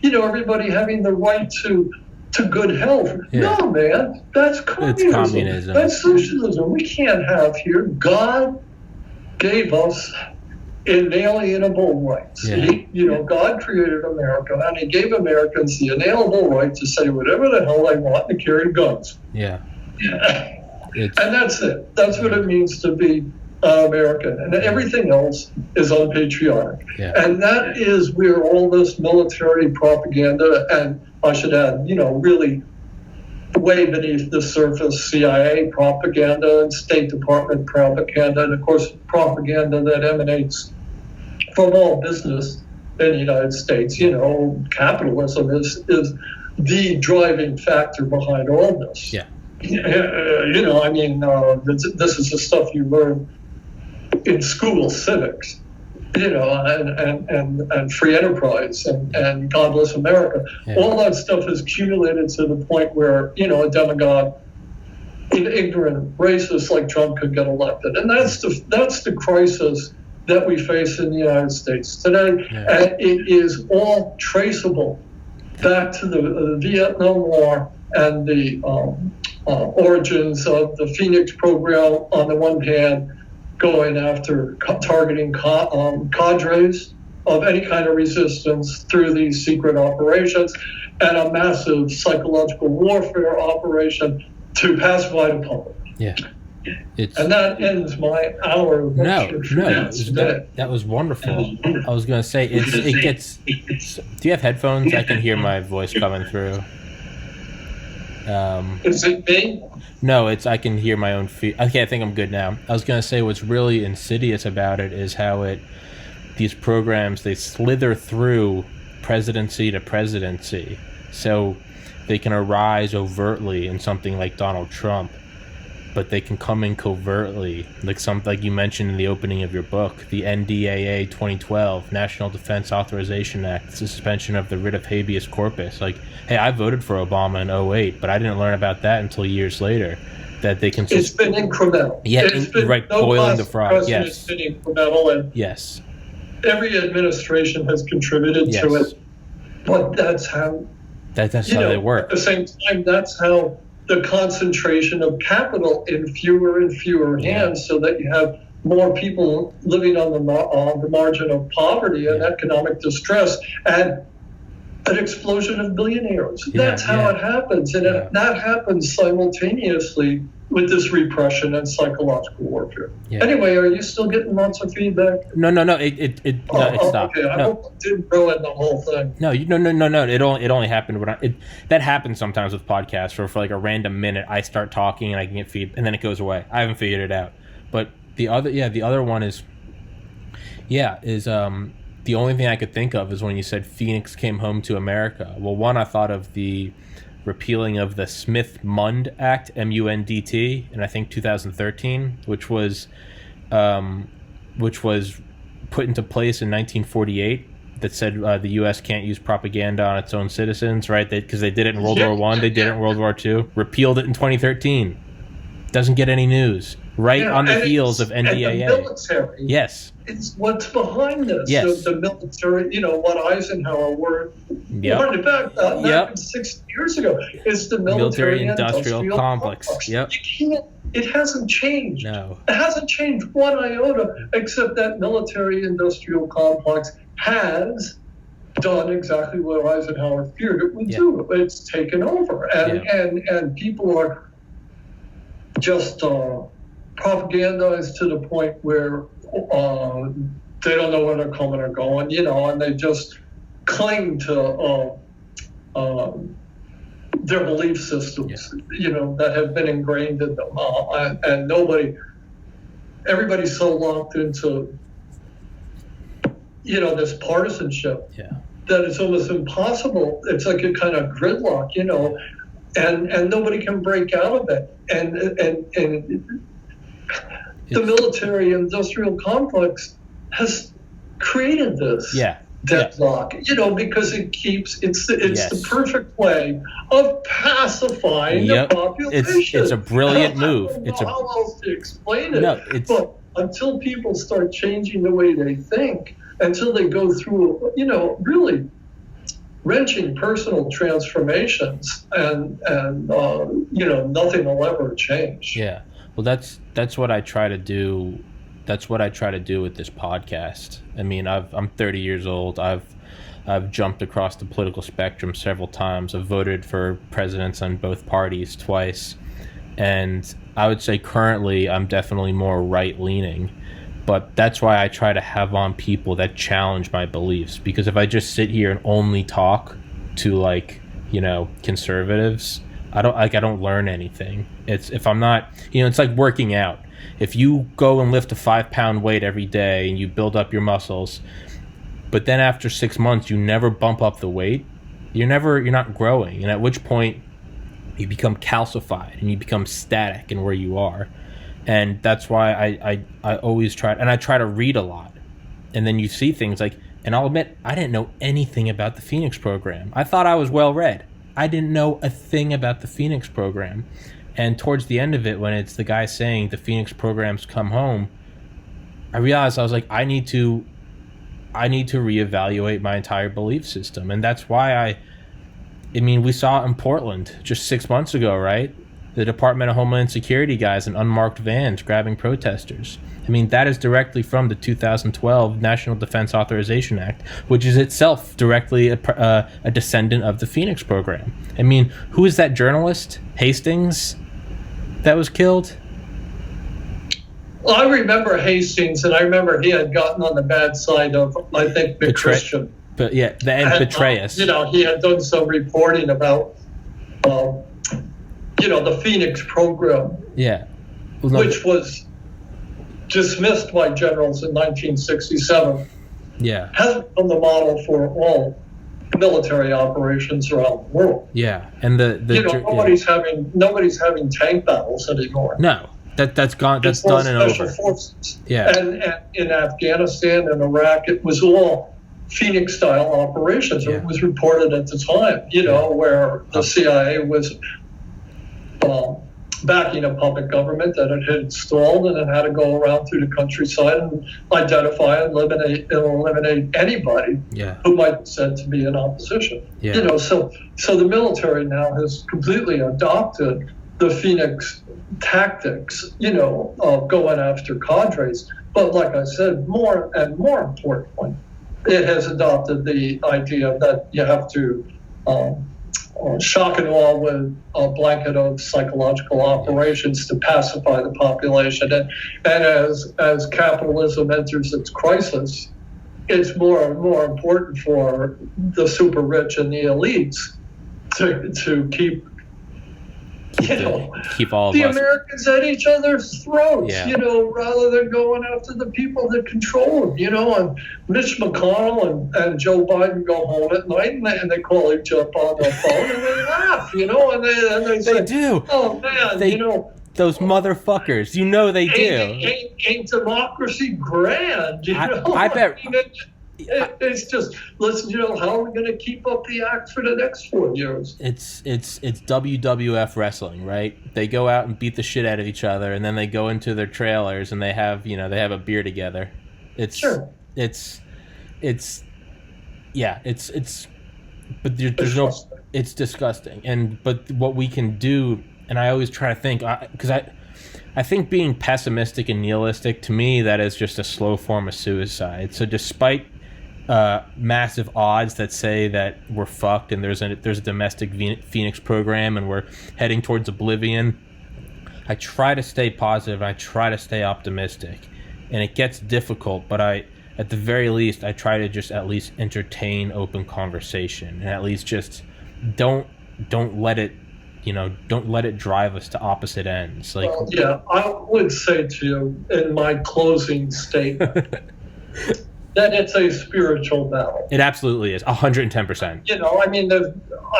everybody having the right to good health. Yeah. No, man, that's communism. It's communism. That's socialism. We can't have here. God gave us inalienable rights. Yeah. God created America, and He gave Americans the inalienable right to say whatever the hell they want and carry guns. Yeah. And that's it. That's what it means to be American. And everything else is unpatriotic. Yeah. And that is where all this military propaganda, and I should add, really way beneath the surface, CIA propaganda and State Department propaganda, and of course propaganda that emanates from all business in the United States. Capitalism is the driving factor behind all this. Yeah. This is the stuff you learn in school civics, and free enterprise and God bless America. Yeah. All that stuff is accumulated to the point where, a demagogue, an ignorant racist like Trump could get elected. And that's the crisis that we face in the United States today. Yeah. And it is all traceable back to the Vietnam War and the origins of the Phoenix program on the one hand, going after targeting cadres of any kind of resistance through these secret operations, and a massive psychological warfare operation to pacify the public. Yeah. And that ends my hour of lecture. That was wonderful. I was going to say, it gets... Do you have headphones? I can hear my voice coming through. Is it me? No, I can hear my own feet. Okay, I think I'm good now. I was going to say what's really insidious about it is how these programs, they slither through presidency to presidency. So they can arise overtly in something like Donald Trump, but they can come in covertly, like you mentioned in the opening of your book, the NDAA 2012, National Defense Authorization Act, suspension of the writ of habeas corpus. Like, hey, I voted for Obama in 2008, but I didn't learn about that until years later, that they can... It's been incremental. Yeah, boiling the frog, yes. It's been incremental, and yes, every administration has contributed to it, but that's how... That's how they work. At the same time, that's how the concentration of capital in fewer and fewer hands, so that you have more people living on the margin of poverty and economic distress. And an explosion of billionaires. Yeah, That's how it happens. And that happens simultaneously with this repression and psychological warfare. Yeah. Anyway, are you still getting lots of feedback? No. It stopped. Okay, I hope it didn't ruin the whole thing. No. It only happened when that happens sometimes with podcasts where for like a random minute I start talking and I can get feed and then it goes away. I haven't figured it out. But the other one is the only thing I could think of is when you said Phoenix came home to America. Well, one, I thought of the repealing of the Smith-Mund Act, M-U-N-D-T, in I think 2013, which was put into place in 1948 that said the U.S. can't use propaganda on its own citizens, right? Because they did it in World War I, they did it in World War II, repealed it in 2013. Doesn't get any news. On the heels of NDAA. And the military. Yes. It's what's behind this. Yes. The military, what Eisenhower warned back in 60 years ago. It's the military-industrial complex. Yep. It hasn't changed. No. It hasn't changed one iota, except that military-industrial complex has done exactly what Eisenhower feared it would do. It's taken over. And people are just propagandized to the point where they don't know where they're coming or going, and they just cling to their belief systems, that have been ingrained in them. And everybody's so locked into, this partisanship that it's almost impossible. It's like a kind of gridlock, and nobody can break out of it. And the military-industrial complex has created this deadlock, because it's the perfect way of pacifying the population. It's a brilliant move. I don't know how else to explain it. But until people start changing the way they think, until they go through, really wrenching personal transformations, and nothing will ever change. Yeah. Well, that's what I try to do. That's what I try to do with this podcast. I mean, I'm 30 years old. I've jumped across the political spectrum several times. I've voted for presidents on both parties twice, and I would say currently I'm definitely more right-leaning. But that's why I try to have on people that challenge my beliefs. Because if I just sit here and only talk to conservatives, I don't learn anything. It's if I'm not, it's like working out. If you go and lift a 5-pound weight every day and you build up your muscles, but then after 6 months you never bump up the weight, you're not growing. And at which point you become calcified and you become static in where you are. And that's why I always try, and I try to read a lot. And then you see things like, and I'll admit, I didn't know anything about the Phoenix program. I thought I was well read. I didn't know a thing about the Phoenix program. And towards the end of it, when it's the guy saying the Phoenix program's come home, I realized I was like, I need to reevaluate my entire belief system. And that's why we saw it in Portland just 6 months ago, right? The Department of Homeland Security guys in unmarked vans grabbing protesters. That is directly from the 2012 National Defense Authorization Act, which is itself directly a descendant of the Phoenix program. Who is that journalist, Hastings, that was killed? Well, I remember Hastings, and I remember he had gotten on the bad side of, I think, the Christian. But betray us. He had done some reporting about, the Phoenix program. Yeah. Which was dismissed by generals in 1967. Yeah. Has become the model for all military operations around the world. Yeah. And nobody's having tank battles anymore. No. That's gone. That's done and over. Special forces. Yeah. And in Afghanistan and Iraq, it was all Phoenix-style operations. Yeah. It was reported at the time, where the CIA was backing a puppet government that it had installed, and it had to go around through the countryside and identify and eliminate anybody who might be said to be in opposition. Yeah. So the military now has completely adopted the Phoenix tactics, of going after cadres. But like I said, more importantly, it has adopted the idea that you have to shock and awe with a blanket of psychological operations to pacify the population. And as capitalism enters its crisis, it's more and more important for the super rich and the elites to keep keep all of the us. Americans at each other's throats, rather than going after the people that control them, and Mitch McConnell and Joe Biden go home at night and they call each other on their phone and they laugh, and they say, do. Oh man, those motherfuckers, they do. Ain't democracy grand, I bet. It's just, listen, how are we going to keep up the act for the next 4 years? It's WWF wrestling, right? They go out and beat the shit out of each other, and then they go into their trailers and they have a beer together. It's but there's no, it's disgusting. But what we can do, and I always try to think, because I think being pessimistic and nihilistic, to me, that is just a slow form of suicide. So despite massive odds that say that we're fucked and there's a domestic Phoenix program and we're heading towards oblivion, I try to stay positive and I try to stay optimistic. And it gets difficult, but at the very least, I try to just at least entertain open conversation and at least just don't let it drive us to opposite ends. I would say to you in my closing statement that it's a spiritual battle. It absolutely is, 110%.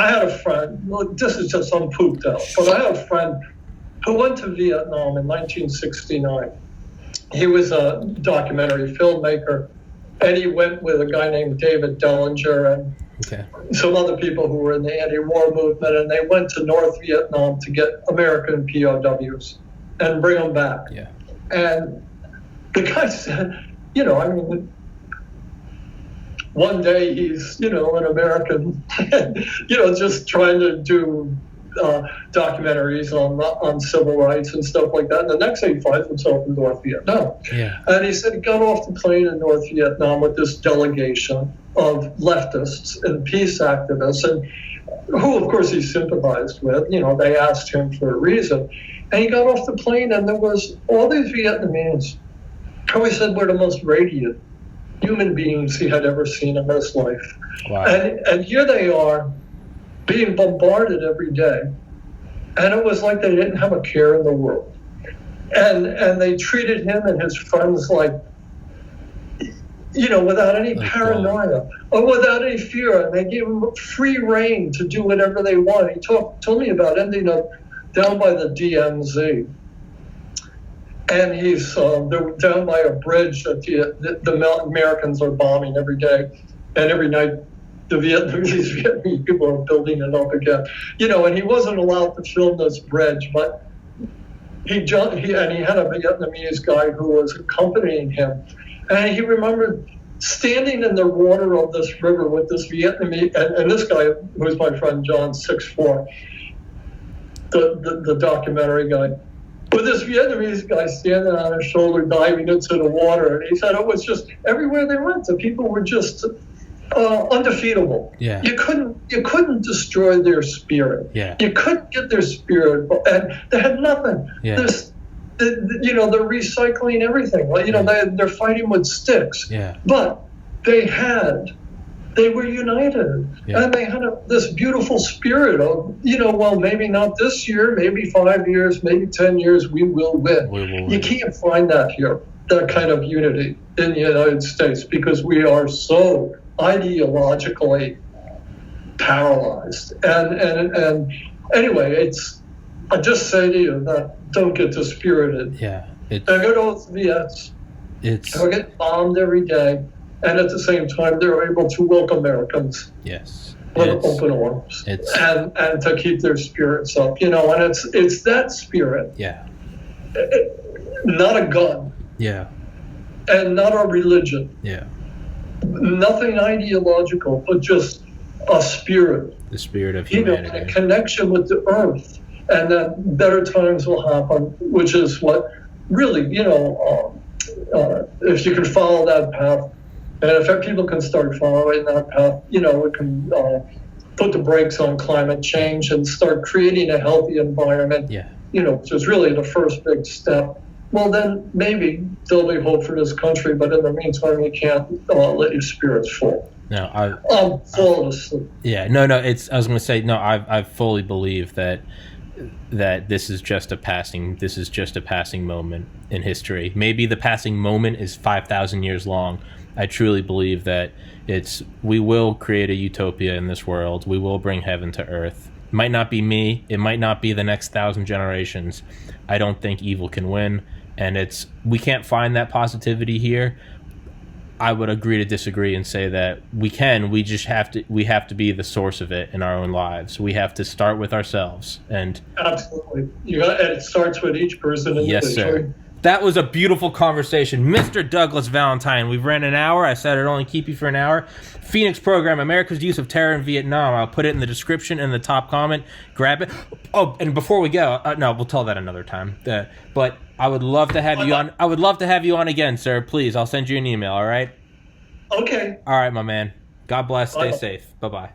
I had a friend, this is just some pooped out, but I had a friend who went to Vietnam in 1969. He was a documentary filmmaker, and he went with a guy named David Dellinger and some other people who were in the anti-war movement, and they went to North Vietnam to get American POWs and bring them back. Yeah. And the guy said, one day he's, an American, just trying to do documentaries on civil rights and stuff like that. And the next day he finds himself in North Vietnam. Yeah. And he said he got off the plane in North Vietnam with this delegation of leftists and peace activists, and who, of course, he sympathized with. They asked him for a reason. And he got off the plane, and there was all these Vietnamese who he said were the most radiant human beings he had ever seen in his life. Wow. And here they are being bombarded every day. And it was like they didn't have a care in the world. And they treated him and his friends like, without any paranoia or without any fear. And they gave him free reign to do whatever they want. He told me about ending up down by the DMZ. And he's they're down by a bridge that the Americans are bombing every day. And every night, the Vietnamese people are building it up again. And he wasn't allowed to film this bridge, but he had a Vietnamese guy who was accompanying him. And he remembered standing in the water of this river with this Vietnamese, and this guy, who's my friend John, 6'4", the documentary guy, with this Vietnamese guy standing on his shoulder diving into the water. And he said it was just, everywhere they went, the people were just undefeatable. Yeah. You couldn't destroy their spirit. Yeah. You couldn't get their spirit, and they had nothing. Yeah. They're recycling everything. They're fighting with sticks. Yeah. But they were united, and they had this beautiful spirit of, maybe not this year, maybe 5 years, maybe 10 years, we will win. You can't find that here, that kind of unity in the United States, because we are so ideologically paralyzed. And anyway, I just say to you that don't get dispirited. Yeah. They're good old Viets. They're getting bombed every day. And at the same time, they're able to welcome Americans with open arms and to keep their spirits up. And it's that spirit. Yeah. Not a gun. Yeah. And not a religion. Yeah. Nothing ideological, but just a spirit. The spirit of humanity. A connection with the earth. And that better times will happen, which is what really, if you can follow that path, And if people can start following that path, it can put the brakes on climate change and start creating a healthy environment, Yeah. Which is really the first big step. Well, then maybe there'll be hope for this country, but in the meantime, you can't let your spirits fall. No, I'm full of sleep. Yeah, no. I was going to say, no. I fully believe that this is just a passing moment in history. Maybe the passing moment is 5,000 years long. I truly believe that we will create a utopia in this world. We will bring heaven to earth. It might not be me. It might not be the next 1,000 generations. I don't think evil can win, and we can't find that positivity here. I would agree to disagree and say that we can. We just have to be the source of it in our own lives. We have to start with ourselves. And absolutely, and it starts with each person individually. Yes, sir. That was a beautiful conversation. Mr. Douglas Valentine, we've ran an hour. I said I'd only keep you for an hour. Phoenix Program, America's Use of Terror in Vietnam. I'll put it in the description in the top comment. Grab it. Oh, and before we go, no, we'll tell that another time. But I would love to have you on. I would love to have you on again, sir. Please, I'll send you an email, all right? Okay. All right, my man. God bless. Stay safe. Bye-bye.